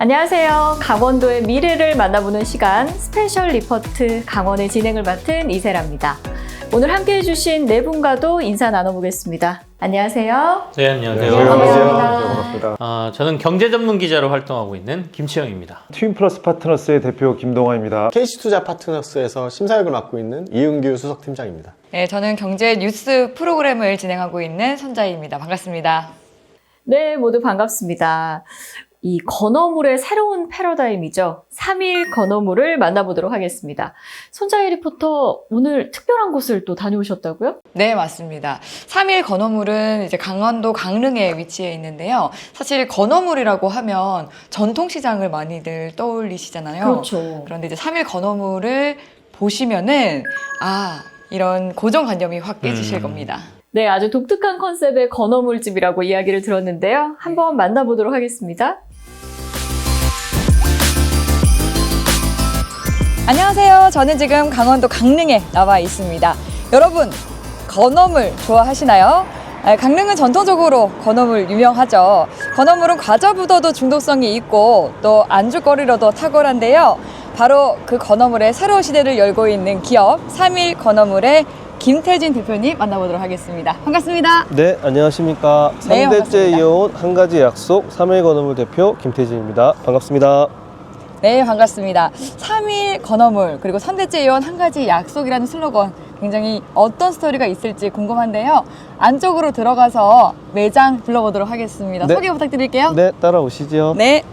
안녕하세요. 강원도의 미래를 만나보는 시간 스페셜 리포트 강원의 진행을 맡은 이세라입니다. 오늘 함께해 주신 네 분과도 인사 나눠보겠습니다. 안녕하세요. 네, 안녕하세요. 반갑습니다. 저는 경제 전문 기자로 활동하고 있는 김치영입니다. 트윈플러스 파트너스의 대표 김동환입니다. KC투자 파트너스에서 심사역을 맡고 있는 이은규 수석팀장입니다. 네, 저는 경제 뉴스 프로그램을 진행하고 있는 손자희입니다. 반갑습니다. 네, 모두 반갑습니다. 이 건어물의 새로운 패러다임이죠. 3일 건어물을 만나보도록 하겠습니다. 손자희 리포터, 오늘 특별한 곳을 또 다녀오셨다고요? 네, 맞습니다. 3일 건어물은 이제 강원도 강릉에 위치해 있는데요. 사실 건어물이라고 하면 전통시장을 많이들 떠올리시잖아요. 그렇죠. 그런데 이제 3일 건어물을 보시면은 이런 고정관념이 확 깨지실 겁니다. 네, 아주 독특한 컨셉의 건어물집이라고 이야기를 들었는데요. 한번 만나보도록 하겠습니다. 안녕하세요. 저는 지금 강원도 강릉에 나와 있습니다. 여러분, 건어물 좋아하시나요? 강릉은 전통적으로 건어물 유명하죠. 건어물은 과자보다도 중독성이 있고 또 안주거리로도 탁월한데요. 바로 그 건어물의 새로운 시대를 열고 있는 기업 3일 건어물의 김태진 대표님 만나보도록 하겠습니다. 반갑습니다. 네, 안녕하십니까. 네, 3대째 반갑습니다. 이어온 한 가지 약속 3일 건어물 대표 김태진입니다. 반갑습니다. 네, 반갑습니다. 3일 건어물 그리고 3대째 이어온 한 가지 약속이라는 슬로건 굉장히 어떤 스토리가 있을지 궁금한데요. 안쪽으로 들어가서 매장 불러보도록 하겠습니다. 네. 소개 부탁드릴게요. 네, 따라오시죠. 네.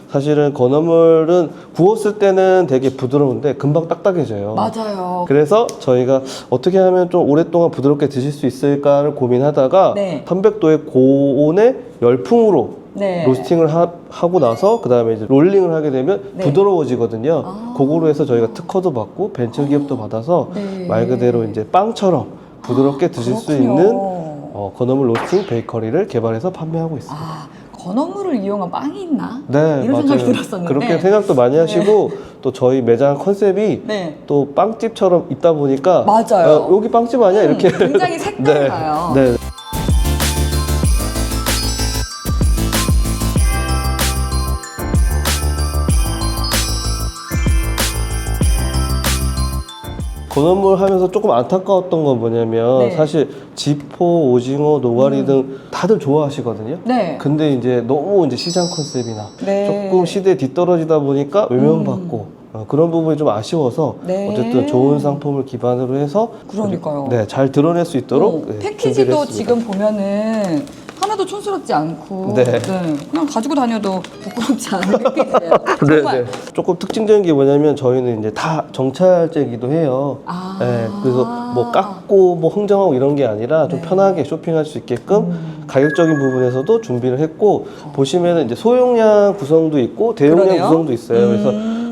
사실은 건어물은 구웠을 때는 되게 부드러운데 금방 딱딱해져요. 맞아요. 그래서 저희가 어떻게 하면 좀 오랫동안 부드럽게 드실 수 있을까를 고민하다가 네. 300도의 고온의 열풍으로 네. 로스팅을 하고 나서 그 다음에 이제 롤링을 하게 되면 네. 부드러워지거든요. 그거로 해서 저희가 특허도 받고 벤처 기업도 받아서 네. 말 그대로 이제 빵처럼 부드럽게 드실 수 그렇군요. 있는 건어물 로스팅 베이커리를 개발해서 판매하고 있습니다. 건어물을 이용한 빵이 있나? 네, 이런 맞아요. 생각이 들었었는데. 그렇게 생각도 많이 하시고 또 저희 매장 컨셉이 네. 또 빵집처럼 있다 보니까 맞아요. 여기 빵집 아니야? 이렇게 굉장히 색달라요. 네. 네. 건어물 하면서 조금 안타까웠던 건 뭐냐면 네. 사실 지포, 오징어, 노가리 등 다들 좋아하시거든요. 네. 근데 이제 너무 이제 시장 컨셉이나 네. 조금 시대에 뒤떨어지다 보니까 외면받고 그런 부분이 좀 아쉬워서 네. 어쨌든 좋은 상품을 기반으로 해서 그러니까요. 네, 잘 드러낼 수 있도록 네, 준비를 패키지도 했습니다. 지금 보면은 하나도 촌스럽지 않고 네. 그냥 가지고 다녀도 부끄럽지 않은 패키지예요. 네, 정말. 네. 조금 특징적인 게 뭐냐면 저희는 이제 다 정찰제기도 해요. 아. 네, 그래서 뭐 깎고 뭐 흥정하고 이런 게 아니라 좀 네. 편하게 쇼핑할 수 있게끔 가격적인 부분에서도 준비를 했고 보시면은 이제 소용량 구성도 있고 대용량 그러네요. 구성도 있어요. 그래서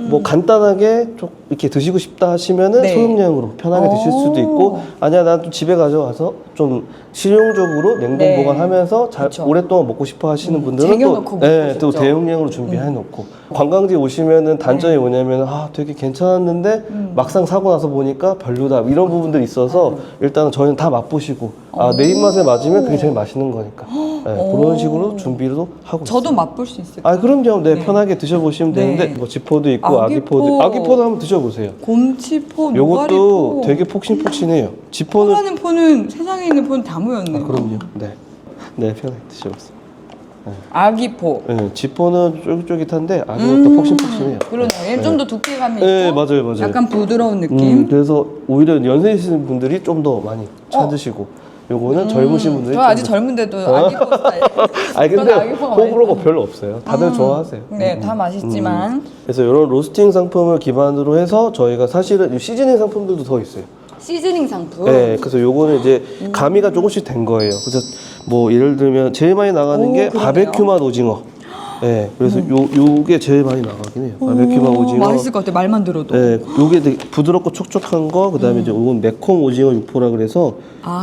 뭐 간단하게 좀 이렇게 드시고 싶다 하시면은 네. 소용량으로 편하게 드실 수도 있고 아니야 난 또 집에 가져와서 좀 실용적으로 냉동 네. 보관하면서 잘 그쵸. 오랫동안 먹고 싶어 하시는 분들은 쟁여놓고 또, 먹고 네, 또 싶죠. 대용량으로 준비해 놓고 관광지 오시면은 단점이 뭐냐면 되게 괜찮았는데 막상 사고 나서 보니까 별로다 이런 부분들이 있어서 일단은 저희는 다 맛보시고 내 입맛에 맞으면 그게 제일 맛있는 거니까 네, 그런 식으로 준비도 하고 저도 있습니다. 맛볼 수 있을까요? 그럼요. 네, 네. 편하게 드셔보시면 네. 되는데 뭐 지포도 있고 아기포. 아기포도 한번 드셔보세요. 곰치포, 요것도 노가리포. 되게 폭신폭신해요. 지포는 포라는 포는 세상에 있는 포는 다 모였네. 그럼요. 네, 네 편하게 드셔보세요. 아기포. 네, 지포는 쫄깃쫄깃한데 아기포도 폭신폭신해요. 그러네요. 얘는 좀 더 두께감이 네, 있고 맞아요. 약간 부드러운 느낌. 그래서 오히려 연세이신 분들이 좀 더 많이 찾으시고 요거는 젊으신 분들이 저 아직 젊은데도 아기포 스타일. 근데 저는 아기포가 많이 호불호가 별로 없어요. 다들 좋아하세요. 네, 다 맛있지만 그래서 이런 로스팅 상품을 기반으로 해서 저희가 사실은 이 시즈닝 상품들도 더 있어요. 시즈닝 상품. 네, 그래서 요거는 이제 가미가 조금씩 된 거예요. 그래서 뭐 예를 들면 제일 많이 나가는 게 그러네요. 바베큐 맛 오징어. 네, 그래서 요게 제일 많이 나가긴 해요. 바베큐 맛 오징어. 맛있을 것 같아. 말만 들어도. 네, 요게 되게 부드럽고 촉촉한 거, 그 다음에 이제 요건 매콤 오징어 육포라 그래서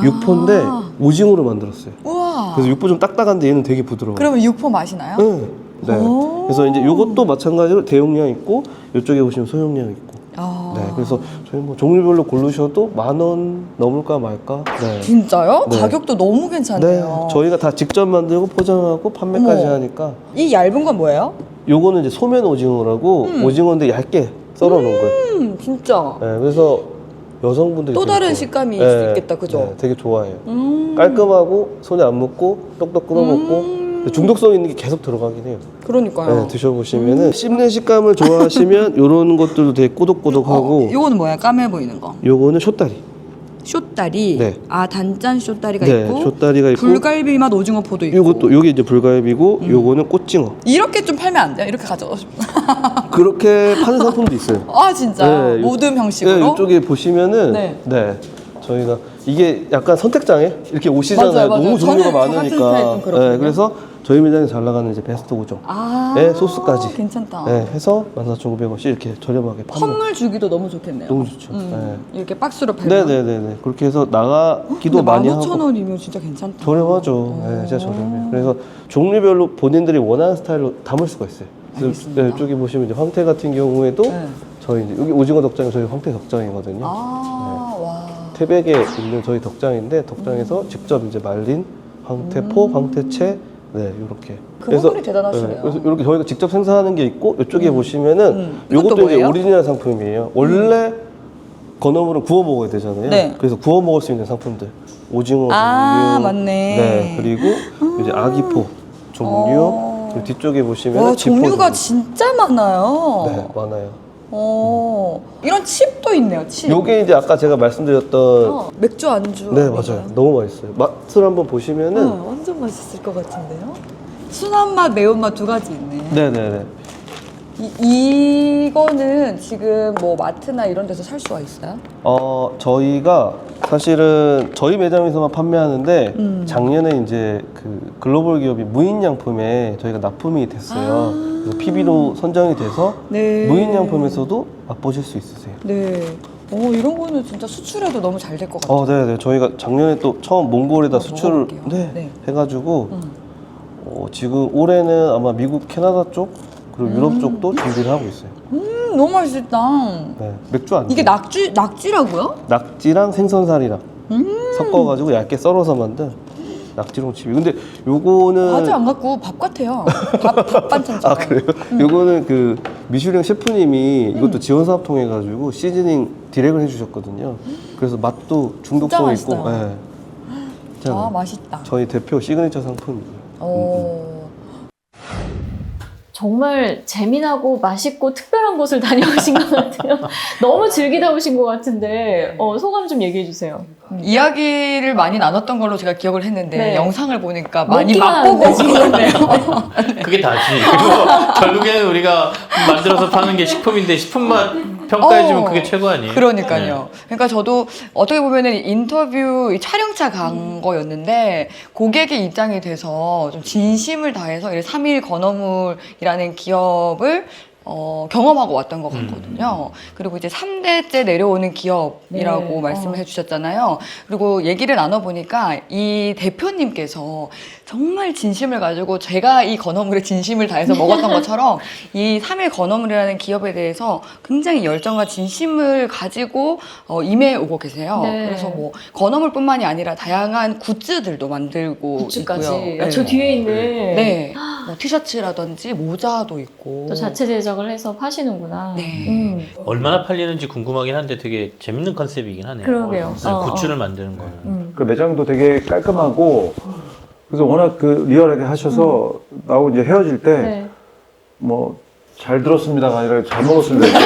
육포인데 오징어로 만들었어요. 우와. 그래서 육포 좀 딱딱한데 얘는 되게 부드러워요. 그러면 육포 맛이 나요? 네. 네. 그래서 이제 요것도 마찬가지로 대용량 있고, 요쪽에 보시면 소용량 있고. 아, 네, 그래서 저희 뭐 종류별로 고르셔도 10,000원 넘을까 말까. 네. 진짜요? 네. 가격도 너무 네, 괜찮네요. 저희가 다 직접 만들고 포장하고 판매까지 어머. 하니까. 이 얇은 건 뭐예요? 요거는 이제 소면 오징어라고 오징어인데 얇게 썰어 놓은 거예요. 진짜. 네, 그래서 여성분들이 또 되게 다른 좋아해요. 식감이 있을 수 있겠다, 그죠? 네, 되게 좋아해요. 깔끔하고 손에 안 묻고 똑똑 끊어 먹고 중독성 있는 게 계속 들어가긴 해요. 그러니까요. 네, 드셔보시면은 씹는 식감을 좋아하시면 요런 것들도 되게 꼬독꼬독하고 이거는 뭐야? 까매 보이는 거. 요거는 쇼다리. 쇼다리. 네. 아, 단짠 쇼다리가 네, 있고. 쇼다리가 있고 불갈비 맛 오징어 포도 있고. 요것도 요게 이제 불갈비고 요거는 꽃징어. 이렇게 좀 팔면 안 돼요? 이렇게 가져가. 그렇게 파는 상품도 있어요. 아, 진짜. 네, 모듬 네, 형식으로. 이쪽에 보시면은 네. 네. 저희가 이게 약간 선택장에 이렇게 오시잖아요. 맞아요, 맞아요. 너무 종류가 저는 저 같은 스타일 좀 많으니까. 그렇거든요. 네, 그래서 저희 매장에 잘 나가는 이제 베스트 5종. 아, 네, 소스까지. 괜찮다. 네, 해서 14,900원씩 이렇게 저렴하게 파는. 선물 주기도 너무 좋겠네요. 너무 좋죠. 네. 이렇게 박스로 팔면. 네네네네. 그렇게 해서 나가기도 많이 하고. 15,000원이면 진짜 괜찮다. 저렴하죠. 네, 진짜 저렴해요. 그래서 종류별로 본인들이 원하는 스타일로 담을 수가 있어요. 그래서 알겠습니다. 네, 이쪽에 보시면 이제 황태 같은 경우에도 네. 저희 이제 여기 오징어 덕장이 저희 황태 덕장이거든요. 아, 와. 태백에 있는 저희 덕장인데 덕장에서 직접 이제 말린 황태포, 황태채, 네 이렇게. 그분들이 대단하시네요. 네, 그래서 이렇게 저희가 직접 생산하는 게 있고 이쪽에 보시면은 이것도 이것도 이제 뭐예요? 오리지널 상품이에요. 원래 건어물은 구워 먹어야 되잖아요. 네. 그래서 구워 먹을 수 있는 상품들. 오징어 아, 종류, 맞네. 네, 그리고 이제 아기포 종류. 그리고 뒤쪽에 보시면 와, 종류가 진짜 많아요. 네, 많아요. 이런 칩도 있네요, 칩. 요게 이제 아까 제가 말씀드렸던 맥주 안주. 네, 아닌가요? 맞아요. 너무 맛있어요. 맛을 한번 보시면은 완전 맛있을 것 같은데요? 순한 맛, 매운맛 두 가지 있네. 네네네. 이거는 지금 뭐 마트나 이런 데서 살 수가 있어요? 저희가 사실은 저희 매장에서만 판매하는데 작년에 이제 그 글로벌 기업이 무인양품에 저희가 납품이 됐어요. 그래서 PB로 선정이 돼서 네. 무인양품에서도 맛보실 수 있으세요. 네. 이런 거는 진짜 수출해도 너무 잘 될 것 같아요. 네네. 저희가 작년에 또 처음 몽골에다 수출을 먹어볼게요. 네, 네. 해가지고 지금 올해는 아마 미국, 캐나다 쪽 그리고 유럽 쪽도 준비를 하고 있어요. 너무 맛있다. 네, 맥주 안 이게 돼요. 낙지라고요? 낙지랑 생선살이랑 섞어가지고 얇게 썰어서 만든 낙지롱칩이. 근데 요거는 과자 안 갖고 밥 같아요. 밥 반찬처럼. 아 그래요? 요거는 그 미슐랭 셰프님이 이것도 지원 사업 통해 가지고 시즈닝 디렉을 해주셨거든요. 그래서 맛도 중독성 진짜 있고. 맛있어요. 네. 괜찮아요. 아, 맛있다. 저희 대표 시그니처 상품이에요. 정말 재미나고 맛있고 특별한 곳을 다녀오신 것 같아요. 너무 즐기다 오신 것 같은데 소감 좀 얘기해 주세요. 이야기를 많이 나눴던 걸로 제가 기억을 했는데 네. 영상을 보니까 많이 먹기만 맛보고 하는데, 지금. 오네요. 그게 다지. 그리고 결국에는 우리가 만들어서 파는 게 식품인데 식품 맛 평가해주면 그게 최고 아니에요? 그러니까요. 그러니까 저도 어떻게 보면은 인터뷰 촬영차 간 거였는데 고객의 입장이 돼서 좀 진심을 다해서 3일 건어물이라는 기업을 경험하고 왔던 것 같거든요. 그리고 이제 3대째 내려오는 기업이라고 네. 말씀을 해주셨잖아요. 그리고 얘기를 나눠보니까 이 대표님께서 정말 진심을 가지고 제가 이 건어물에 진심을 다해서 먹었던 것처럼 이 3일 건어물이라는 기업에 대해서 굉장히 열정과 진심을 가지고 임해 오고 계세요. 네. 그래서 뭐 건어물뿐만이 아니라 다양한 굿즈들도 만들고 굿즈까지. 있고요. 아, 저 뒤에 있는 네. 뭐 티셔츠라든지 모자도 있고. 또 자체 제작을 해서 파시는구나. 네. 얼마나 팔리는지 궁금하긴 한데 되게 재밌는 컨셉이긴 하네요. 그러게요. 네, 굿즈를 만드는 거는. 그 매장도 되게 깔끔하고 그래서 워낙 그 리얼하게 하셔서 나하고 이제 헤어질 때 네. 뭐 잘 들었습니다가 아니라 잘 먹었습니다.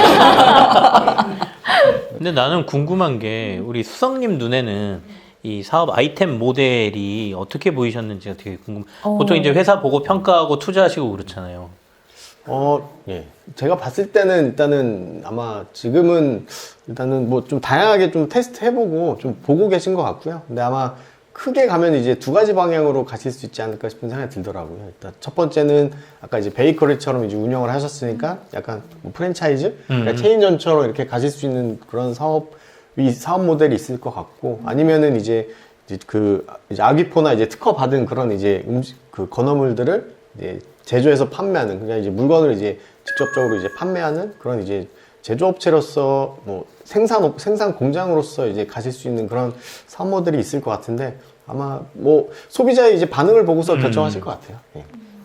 근데 나는 궁금한 게 우리 수성님 눈에는 이 사업 아이템 모델이 어떻게 보이셨는지가 되게 궁금. 보통 이제 회사 보고 평가하고 투자하시고 그렇잖아요. 예. 제가 봤을 때는 일단은 아마 지금은 일단은 뭐 좀 다양하게 좀 테스트 해보고 좀 보고 계신 것 같고요. 근데 아마 크게 가면 이제 두 가지 방향으로 가실 수 있지 않을까 싶은 생각이 들더라고요. 일단 첫 번째는 아까 이제 베이커리처럼 이제 운영을 하셨으니까 약간 뭐 프랜차이즈, 그러니까 체인점처럼 이렇게 가실 수 있는 그런 사업 모델이 있을 것 같고, 아니면은 이제 그 이제 아기포나 이제 특허 받은 그런 이제 그 건어물들을 이제 제조해서 판매하는, 그냥 이제 물건을 이제 직접적으로 이제 판매하는 그런 이제 제조업체로서 뭐 생산 공장으로서 이제 가실 수 있는 그런 사모들이 있을 것 같은데 아마 뭐 소비자의 이제 반응을 보고서 결정하실 것 같아요. 예.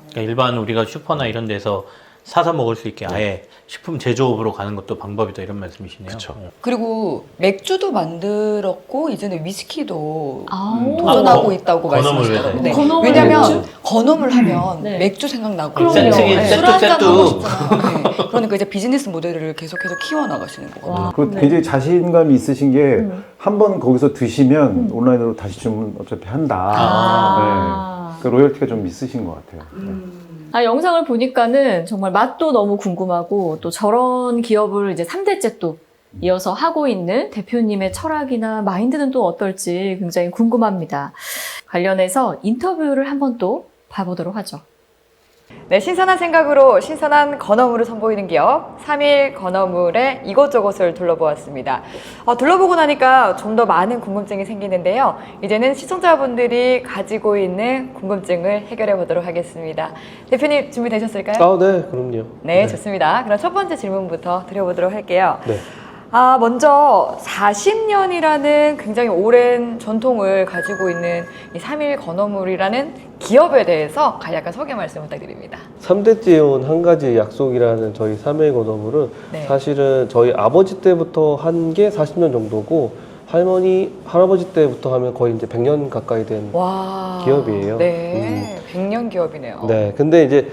그러니까 일반 우리가 슈퍼나 이런 데서 사서 먹을 수 있게 아예 식품 제조업으로 가는 것도 방법이다 이런 말씀이시네요. 그쵸. 그리고 맥주도 만들었고 이제는 위스키도 아. 도전하고 아, 있다고 건어물 말씀하시더라고요. 네. 건어물 왜냐면 맥주? 건어물 하면 네. 맥주 생각나고 그럼요. 세트긴 네. 술 한잔 세트. 하고 싶잖아요. 네. 그러니까 이제 비즈니스 모델을 계속해서 키워나가시는 거거든요. 와. 그 네. 굉장히 자신감이 있으신 게 한 번 거기서 드시면 온라인으로 다시 주문 어차피 한다. 아. 네. 그 로열티가 좀 있으신 것 같아요. 네. 아, 영상을 보니까는 정말 맛도 너무 궁금하고 또 저런 기업을 이제 3대째 또 이어서 하고 있는 대표님의 철학이나 마인드는 또 어떨지 굉장히 궁금합니다. 관련해서 인터뷰를 한번 또 봐보도록 하죠. 네, 신선한 생각으로 신선한 건어물을 선보이는 기업 3일 건어물의 이것저것을 둘러보았습니다. 둘러보고 나니까 좀 더 많은 궁금증이 생기는데요. 이제는 시청자분들이 가지고 있는 궁금증을 해결해 보도록 하겠습니다. 대표님 준비되셨을까요? 아, 네, 그럼요. 네, 좋습니다. 그럼 첫 번째 질문부터 드려보도록 할게요. 네. 먼저 40년이라는 굉장히 오랜 전통을 가지고 있는 이 3일 건어물이라는 기업에 대해서 간략한 소개 말씀 부탁드립니다. 3대째 해온 한 가지 약속이라는 저희 3일 건어물은 네. 사실은 저희 아버지 때부터 한 게 40년 정도고 할머니, 할아버지 때부터 하면 거의 이제 100년 가까이 된 와. 기업이에요. 네, 100년 기업이네요. 네, 근데 이제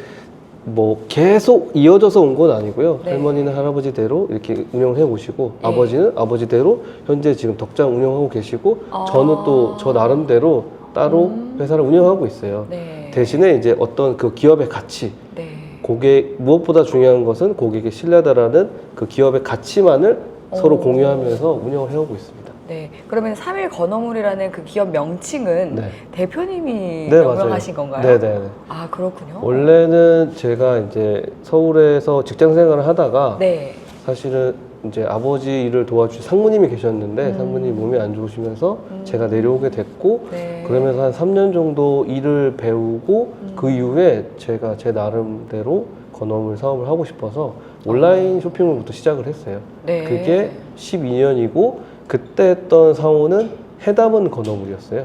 뭐 계속 이어져서 온 건 아니고요. 네. 할머니는 할아버지대로 이렇게 운영해 오시고 네. 아버지는 아버지대로 현재 지금 덕장 운영하고 계시고 아. 저는 또 저 나름대로 따로 회사를 운영하고 있어요. 네. 대신에 이제 어떤 그 기업의 가치, 네. 고객 무엇보다 중요한 것은 고객의 신뢰다라는 그 기업의 가치만을 서로 오. 공유하면서 운영을 해오고 있습니다. 네. 그러면 3일 건어물이라는 그 기업 명칭은 네. 대표님이 네, 명명하신 맞아요. 건가요? 네네. 아, 그렇군요. 원래는 제가 이제 서울에서 직장 생활을 하다가 네. 사실은 이제 아버지 일을 도와주신 상무님이 계셨는데 상무님 몸이 안 좋으시면서 제가 내려오게 됐고 네. 그러면서 한 3년 정도 일을 배우고 그 이후에 제가 제 나름대로 건어물 사업을 하고 싶어서 온라인 쇼핑몰부터 시작을 했어요. 네. 그게 12년이고 그때 했던 상호는 해담은 건어물이었어요.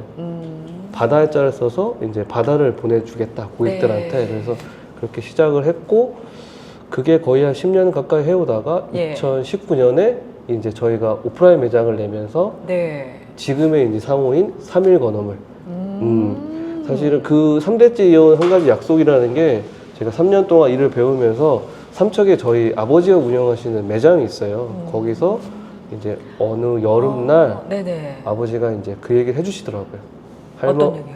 바다 자를 써서 이제 바다를 보내주겠다 고객들한테. 네. 그래서 그렇게 시작을 했고 그게 거의 한 10년 가까이 해오다가 예. 2019년에 이제 저희가 오프라인 매장을 내면서 네. 지금의 이제 상호인 3일 건어물. 사실은 그 3대째 이어온 한 가지 약속이라는 게 제가 3년 동안 일을 배우면서 삼척에 저희 아버지가 운영하시는 매장이 있어요. 거기서 이제 어느 여름날 네네. 아버지가 이제 그 얘기를 해주시더라고요. 어떤 얘기요?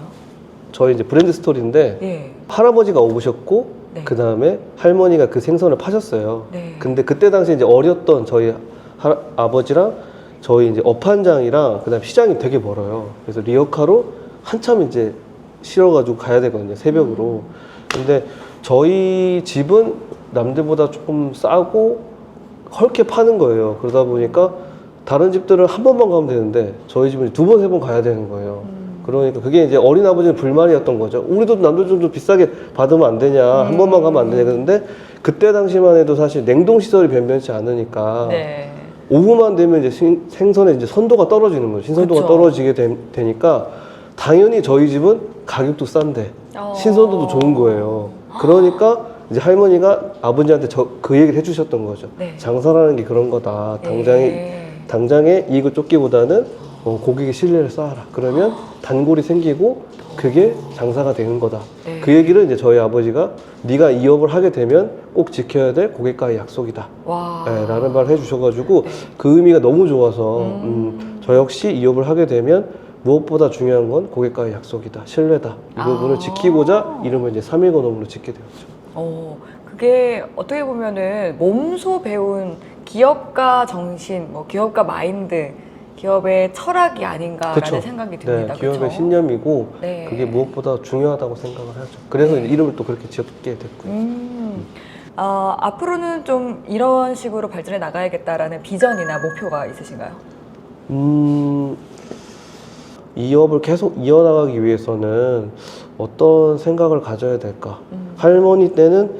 저희 이제 브랜드 스토리인데 예. 할아버지가 오셨고 네. 그 다음에 할머니가 그 생선을 파셨어요. 네. 근데 그때 당시 이제 어렸던 저희 아버지랑 저희 이제 업한장이랑 그다음 시장이 되게 멀어요. 그래서 리어카로 한참 이제 실어가지고 가야 되거든요. 새벽으로. 근데 저희 집은 남들보다 조금 싸고 헐게 파는 거예요. 그러다 보니까 다른 집들은 한 번만 가면 되는데 저희 집은 두 번, 세 번 가야 되는 거예요. 그러니까 그게 이제 어린 아버지는 불만이었던 거죠. 우리도 남들 좀 비싸게 받으면 안 되냐, 한 번만 가면 안 되냐. 그런데 그때 당시만 해도 사실 냉동 시설이 변변치 않으니까 네. 오후만 되면 이제 생선의 이제 선도가 떨어지는 거죠. 신선도가 그쵸. 떨어지게 되니까 당연히 저희 집은 가격도 싼데 신선도도 좋은 거예요. 그러니까 이제 할머니가 아버지한테 그 얘기를 해주셨던 거죠. 네. 장사라는 게 그런 거다. 당장에 이익을 쫓기보다는 고객의 신뢰를 쌓아라. 그러면 단골이 생기고 그게 장사가 되는 거다. 네. 그 얘기를 이제 저희 아버지가 네가 이 업을 하게 되면 꼭 지켜야 될 고객과의 약속이다. 와. 네, 라는 말을 해주셔가지고 그 의미가 너무 좋아서 저 역시 이 업을 하게 되면 무엇보다 중요한 건 고객과의 약속이다. 신뢰다. 이 부분을 지키고자 이름을 이제 3일 건어물로 짓게 되었죠. 그게 어떻게 보면은 몸소 배운 기업가 정신, 뭐 기업가 마인드, 기업의 철학이 아닌가라는 그쵸. 생각이 듭니다. 네, 기업의 그쵸? 신념이고 네. 그게 무엇보다 중요하다고 생각을 하죠. 그래서 이제 이름을 또 그렇게 지었게 됐고요. 앞으로는 좀 이런 식으로 발전해 나가야겠다라는 비전이나 목표가 있으신가요? 이 업을 계속 이어나가기 위해서는 어떤 생각을 가져야 될까? 할머니 때는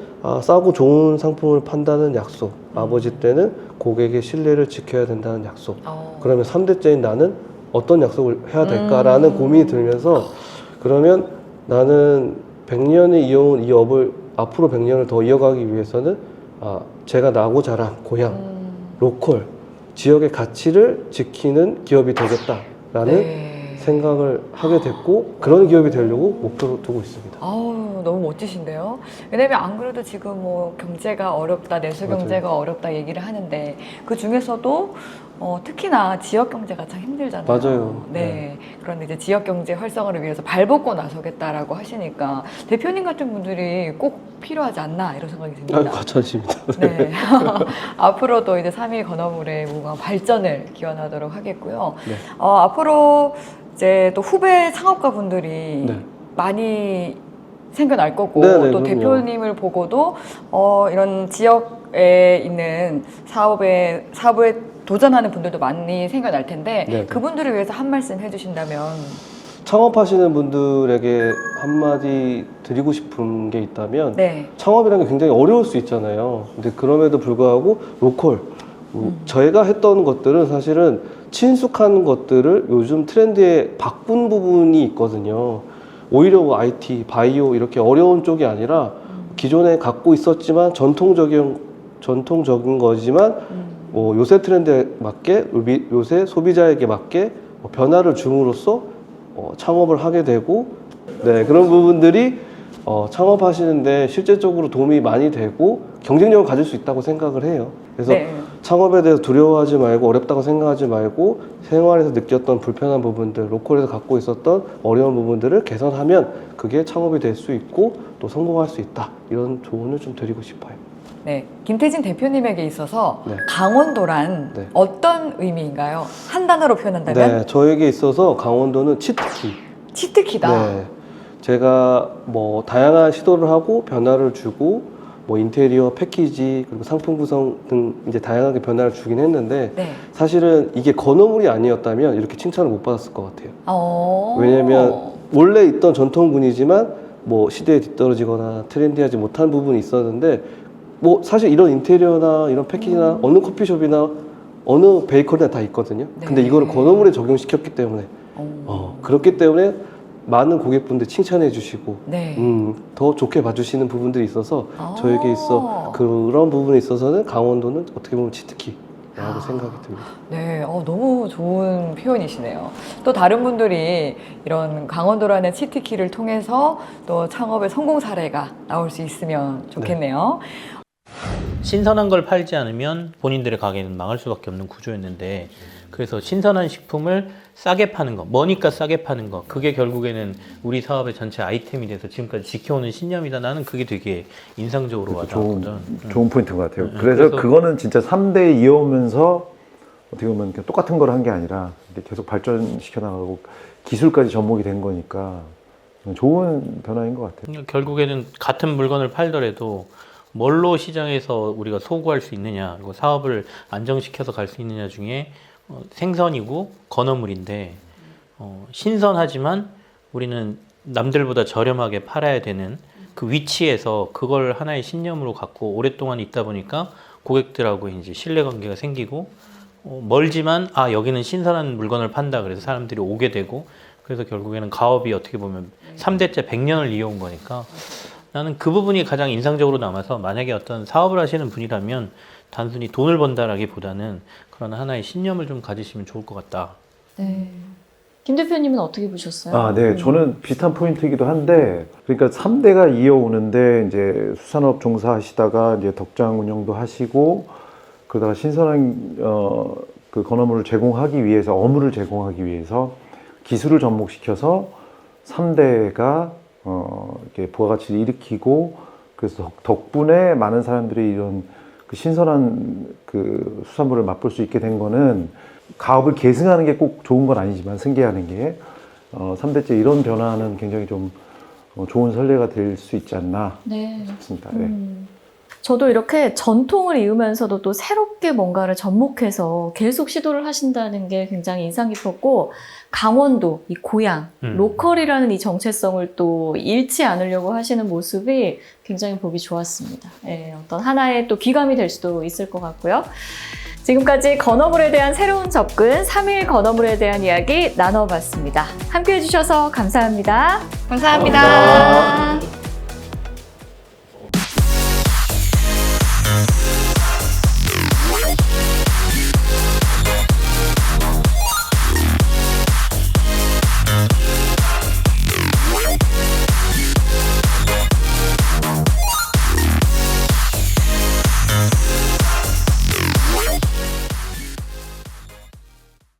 싸고 좋은 상품을 판다는 약속. 아버지 때는 고객의 신뢰를 지켜야 된다는 약속. 어. 그러면 3대째인 나는 어떤 약속을 해야 될까라는 고민이 들면서 그러면 나는 100년을 이어온 이 업을 앞으로 100년을 더 이어가기 위해서는 제가 나고 자란 고향, 로컬, 지역의 가치를 지키는 기업이 되겠다라는 네. 생각을 하게 됐고 그런 기업이 되려고 목표로 두고 있습니다. 아우, 너무 멋지신데요. 왜냐면 안 그래도 지금 뭐 경제가 어렵다, 내수 경제가 어렵다 얘기를 하는데 그 중에서도 특히나 지역 경제가 참 힘들잖아요. 맞아요. 네. 그런데 이제 지역 경제 활성화를 위해서 발벗고 나서겠다라고 하시니까 대표님 같은 분들이 꼭 필요하지 않나 이런 생각이 듭니다. 과찬입니다. 네. 앞으로도 이제 3일 건어물의 무궁한 발전을 기원하도록 하겠고요. 네. 앞으로 이제 또 후배 창업가 분들이 네. 많이 생겨날 거고 네네, 또 그럼요. 대표님을 보고도 이런 지역에 있는 사업에 도전하는 분들도 많이 생겨날 텐데 네네. 그분들을 위해서 한 말씀 해주신다면 창업하시는 분들에게 한마디 드리고 싶은 게 있다면 네. 창업이라는 게 굉장히 어려울 수 있잖아요. 근데 그럼에도 불구하고 로컬, 저희가 했던 것들은 사실은 친숙한 것들을 요즘 트렌드에 바꾼 부분이 있거든요. 오히려 IT, 바이오 이렇게 어려운 쪽이 아니라 기존에 갖고 있었지만 전통적인 거지만 요새 트렌드에 맞게 요새 소비자에게 맞게 변화를 줌으로써 창업을 하게 되고 네, 그런 부분들이 창업하시는데 실제적으로 도움이 많이 되고 경쟁력을 가질 수 있다고 생각을 해요. 그래서 네. 창업에 대해서 두려워하지 말고 어렵다고 생각하지 말고 생활에서 느꼈던 불편한 부분들, 로컬에서 갖고 있었던 어려운 부분들을 개선하면 그게 창업이 될 수 있고 또 성공할 수 있다. 이런 조언을 좀 드리고 싶어요. 네, 김태진 대표님에게 있어서 네. 강원도란 네. 어떤 의미인가요? 한 단어로 표현한다면? 네, 저에게 있어서 강원도는 치트키. 치트키다. 네, 제가 뭐 다양한 시도를 하고 변화를 주고 뭐 인테리어 패키지 그리고 상품 구성 등 이제 다양하게 변화를 주긴 했는데 네. 사실은 이게 건어물이 아니었다면 이렇게 칭찬을 못 받았을 것 같아요. 왜냐면 원래 있던 전통군이지만 뭐 시대에 뒤떨어지거나 트렌디하지 못한 부분이 있었는데 뭐 사실 이런 인테리어나 이런 패키지나 어느 커피숍이나 어느 베이커리나 다 있거든요. 네. 근데 이거를 건어물에 적용시켰기 때문에 그렇기 때문에 많은 고객분들 칭찬해 주시고 네. 더 좋게 봐주시는 부분들이 있어서 저에게 있어 그런 부분에 있어서는 강원도는 어떻게 보면 치트키라고 생각이 듭니다. 네, 너무 좋은 표현이시네요. 또 다른 분들이 이런 강원도라는 치트키를 통해서 또 창업의 성공 사례가 나올 수 있으면 좋겠네요. 신선한 걸 팔지 않으면 본인들의 가게는 망할 수밖에 없는 구조였는데 그래서 신선한 식품을 싸게 파는 거, 뭐니까 싸게 파는 거 그게 결국에는 우리 사업의 전체 아이템이 돼서 지금까지 지켜오는 신념이다. 나는 그게 되게 인상적으로 와닿았거든. 좋은 포인트인 것 같아요. 네, 그래서 그래서- 그거는 진짜 3대 이어오면서 어떻게 보면 그냥 똑같은 걸 한 게 아니라 계속 발전시켜 나가고 기술까지 접목이 된 거니까 좋은 변화인 것 같아요. 결국에는 같은 물건을 팔더라도 뭘로 시장에서 우리가 소구할 수 있느냐 그리고 사업을 안정시켜서 갈 수 있느냐 중에 생선이고 건어물인데 신선하지만 우리는 남들보다 저렴하게 팔아야 되는 그 위치에서 그걸 하나의 신념으로 갖고 오랫동안 있다 보니까 고객들하고 이제 신뢰관계가 생기고 멀지만 여기는 신선한 물건을 판다 그래서 사람들이 오게 되고 그래서 결국에는 가업이 어떻게 보면 3대째 100년을 이어온 거니까 나는 그 부분이 가장 인상적으로 남아서 만약에 어떤 사업을 하시는 분이라면 단순히 돈을 번다라기보다는 그런 하나의 신념을 좀 가지시면 좋을 것 같다. 네. 김 대표님은 어떻게 보셨어요? 네. 저는 비슷한 포인트이기도 한데, 그러니까 3대가 이어오는데, 이제 수산업 종사하시다가 이제 덕장 운영도 하시고, 그러다가 신선한, 그 건어물을 제공하기 위해서, 어물을 제공하기 위해서 기술을 접목시켜서 3대가, 이렇게 부가가치를 일으키고, 그래서 덕분에 많은 사람들이 이런 그 신선한 그 수산물을 맛볼 수 있게 된 거는 가업을 계승하는 게 꼭 좋은 건 아니지만 승계하는 게 3대째 이런 변화는 굉장히 좀 좋은 선례가 될 수 있지 않나 네. 싶습니다. 네. 저도 이렇게 전통을 이으면서도 또 새롭게 뭔가를 접목해서 계속 시도를 하신다는 게 굉장히 인상 깊었고, 강원도, 이 고향, 로컬이라는 이 정체성을 또 잃지 않으려고 하시는 모습이 굉장히 보기 좋았습니다. 예, 어떤 하나의 또 귀감이 될 수도 있을 것 같고요. 지금까지 건어물에 대한 새로운 접근, 3일 건어물에 대한 이야기 나눠봤습니다. 함께해 주셔서 감사합니다. 감사합니다.